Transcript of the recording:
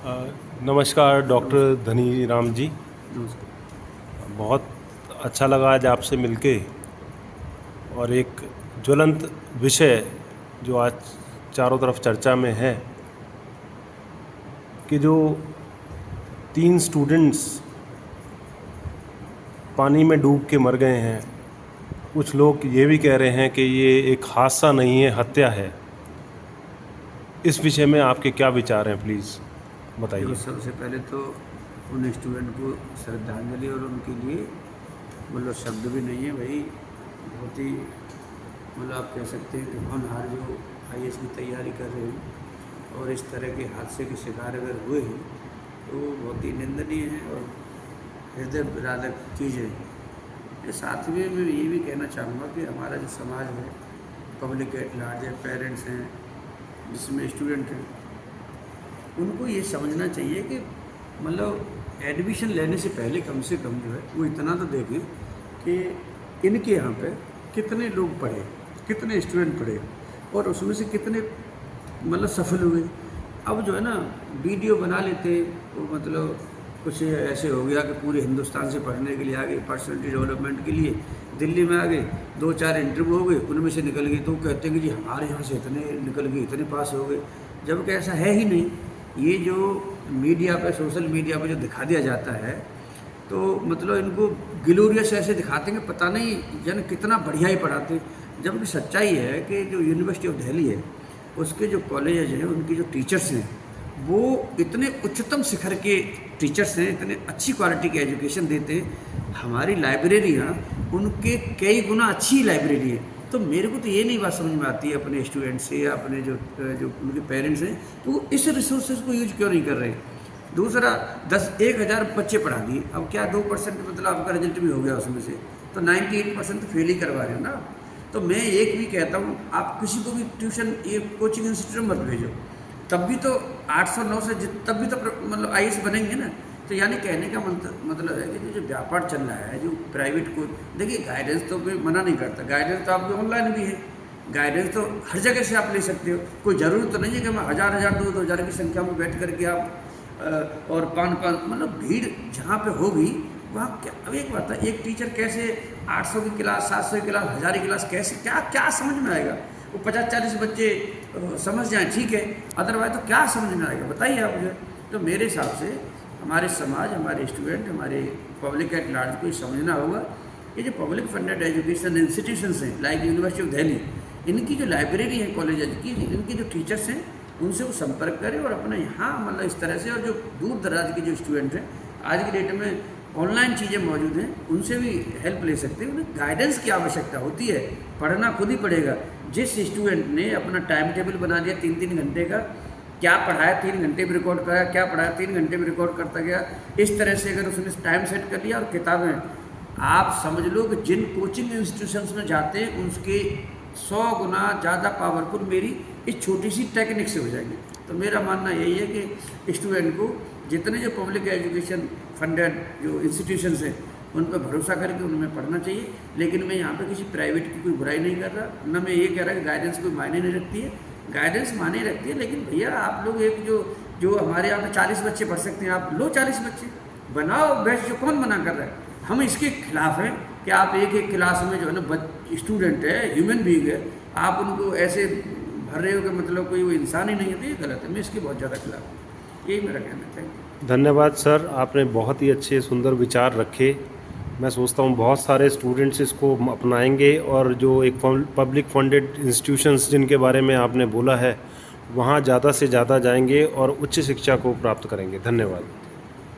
नमस्कार डॉक्टर धनी राम जी। नमस्कार। बहुत अच्छा लगा आज आपसे मिलके, और एक ज्वलंत विषय जो आज चारों तरफ चर्चा में है कि जो 3 स्टूडेंट्स पानी में डूब के मर गए हैं। कुछ लोग ये भी कह रहे हैं कि ये एक हादसा नहीं है, हत्या है। इस विषय में आपके क्या विचार हैं, प्लीज़ बताइए। देखो, सबसे पहले तो उन स्टूडेंट को श्रद्धांजलि, और उनके लिए मतलब शब्द भी नहीं है भाई। बहुत ही मतलब आप कह सकते हैं कि होनहार जो आईएएस की तैयारी कर रहे हैं और इस तरह के हादसे के शिकार अगर हुए हैं तो बहुत ही निंदनीय है और हृदय विदारक चीज़ है। साथ में मैं ये भी कहना चाहूँगा कि हमारा जो समाज है, पब्लिक एट लार्ज है, पेरेंट्स हैं, जिसमें स्टूडेंट हैं, उनको ये समझना चाहिए कि मतलब एडमिशन लेने से पहले कम से कम जो है वो इतना तो देखें कि इनके यहाँ पे कितने लोग पढ़े, कितने स्टूडेंट पढ़े और उसमें से कितने मतलब सफल हुए। अब जो है ना वीडियो बना लेते, वो मतलब कुछ ऐसे हो गया कि पूरे हिंदुस्तान से पढ़ने के लिए आ गए, पर्सनैलिटी डेवलपमेंट के लिए दिल्ली में आ गए, 2-4 इंटरव्यू हो गए, उनमें से निकल गए तो कहते हैं कि जी हमारे यहाँ से इतने निकल गए, इतने पास हो गए, जबकि ऐसा है ही नहीं। ये जो मीडिया पे, सोशल मीडिया पे जो दिखा दिया जाता है, तो मतलब इनको ग्लोरियस ऐसे दिखाते हैं कि पता नहीं जन कितना बढ़िया ही पढ़ाते, जबकि सच्चाई है कि जो यूनिवर्सिटी ऑफ दिल्ली है, उसके जो कॉलेजेज हैं, उनके जो टीचर्स हैं, वो इतने उच्चतम शिखर के टीचर्स हैं, इतने अच्छी क्वालिटी की एजुकेशन देते हैं। हमारी लाइब्रेरियाँ उनके कई गुना अच्छी लाइब्रेरी है। तो मेरे को तो ये नहीं बात समझ में आती है अपने स्टूडेंट्स से या अपने जो उनके पेरेंट्स हैं, तो वो इस रिसोर्सेज को यूज क्यों नहीं कर रहे। दूसरा 1,000 बच्चे पढ़ा दिए, अब क्या 2% मतलब आपका रिजल्ट भी हो गया उसमें से, तो 98% तो फेल ही करवा रहे हो ना। तो मैं एक भी कहता हूँ, आप किसी को भी ट्यूशन ये कोचिंग इंस्टीट्यूट मत भेजो, तब भी तो 800-9 से तब भी तो मतलब आईएएस बनेंगे ना। तो यानी कहने का मतलब है कि जो व्यापार चल रहा है, जो प्राइवेट को देखिए, गाइडेंस तो कोई मना नहीं करता, गाइडेंस तो आपकी ऑनलाइन भी है, गाइडेंस तो हर जगह से आप ले सकते हो। कोई ज़रूरत तो नहीं है कि मैं 1,000 2,000 की संख्या में बैठ करके आप और 5 मतलब भीड़ जहाँ पे होगी वहाँ क्या। अब एक बात है, एक टीचर कैसे 800 की क्लास, 700 की क्लास, 1000 की क्लास कैसे क्या समझ में आएगा। वो 50-40 बच्चे समझ जाएँ ठीक है, अदरवाइज तो क्या समझ में आएगा, बताइए आप मुझे। तो मेरे हिसाब से हमारे समाज, हमारे स्टूडेंट, हमारे पब्लिक एट लार्ज को समझना होगा, ये जो पब्लिक फंडेड एजुकेशन इंस्टीट्यूशंस हैं लाइक यूनिवर्सिटी ऑफ दिल्ली, इनकी जो लाइब्रेरी है कॉलेज की, इनके जो टीचर्स हैं, उनसे वो संपर्क करें और अपने यहाँ मतलब इस तरह से। और जो दूर दराज के जो स्टूडेंट हैं, आज की डेट में ऑनलाइन चीज़ें मौजूद हैं, उनसे भी हेल्प ले सकते हैं। उन्हें गाइडेंस की आवश्यकता होती है, पढ़ना खुद ही पड़ेगा। जिस स्टूडेंट ने अपना टाइम टेबल बना दिया 3-3 घंटे का, क्या पढ़ाया 3 घंटे में रिकॉर्ड कराया, क्या पढ़ाया 3 घंटे में रिकॉर्ड करता गया, इस तरह से अगर उसने टाइम सेट कर लिया, और किताबें आप समझ लो कि जिन कोचिंग इंस्टीट्यूशंस में जाते हैं उसके 100 गुना ज़्यादा पावरफुल मेरी इस छोटी सी टेक्निक से हो जाएंगे। तो मेरा मानना यही है कि स्टूडेंट को जितने जो पब्लिक एजुकेशन फंडेड जो इंस्टीट्यूशंस हैं, उन पर भरोसा करके उनमें पढ़ना चाहिए। लेकिन मैं यहाँ पे किसी प्राइवेट की कोई बुराई नहीं कर रहा, न मैं ये कह रहा कि गाइडेंस कोई मायने नहीं रखती है, गाइडेंस माने रखती है। लेकिन भैया आप लोग एक जो हमारे यहाँ पे 40 बच्चे पढ़ सकते हैं, आप लो 40 बच्चे बनाओ बैच, जो कौन मना कर रहा है। हम इसके खिलाफ हैं कि आप एक क्लास में जो है ना स्टूडेंट है, ह्यूमन बीइंग है, आप उनको ऐसे भर रहे हो कि मतलब कोई वो इंसान ही नहीं है, तो ये गलत है। मैं इसके बहुत ज़्यादा खिलाफ हूँ, यही मेरा कहना है। Thank you. धन्यवाद सर, आपने बहुत ही अच्छे सुंदर विचार रखे। मैं सोचता हूँ बहुत सारे स्टूडेंट्स इसको अपनाएंगे, और जो एक पब्लिक फंडेड इंस्टीट्यूशंस जिनके बारे में आपने बोला है, वहाँ ज़्यादा से ज़्यादा जाएंगे और उच्च शिक्षा को प्राप्त करेंगे। धन्यवाद।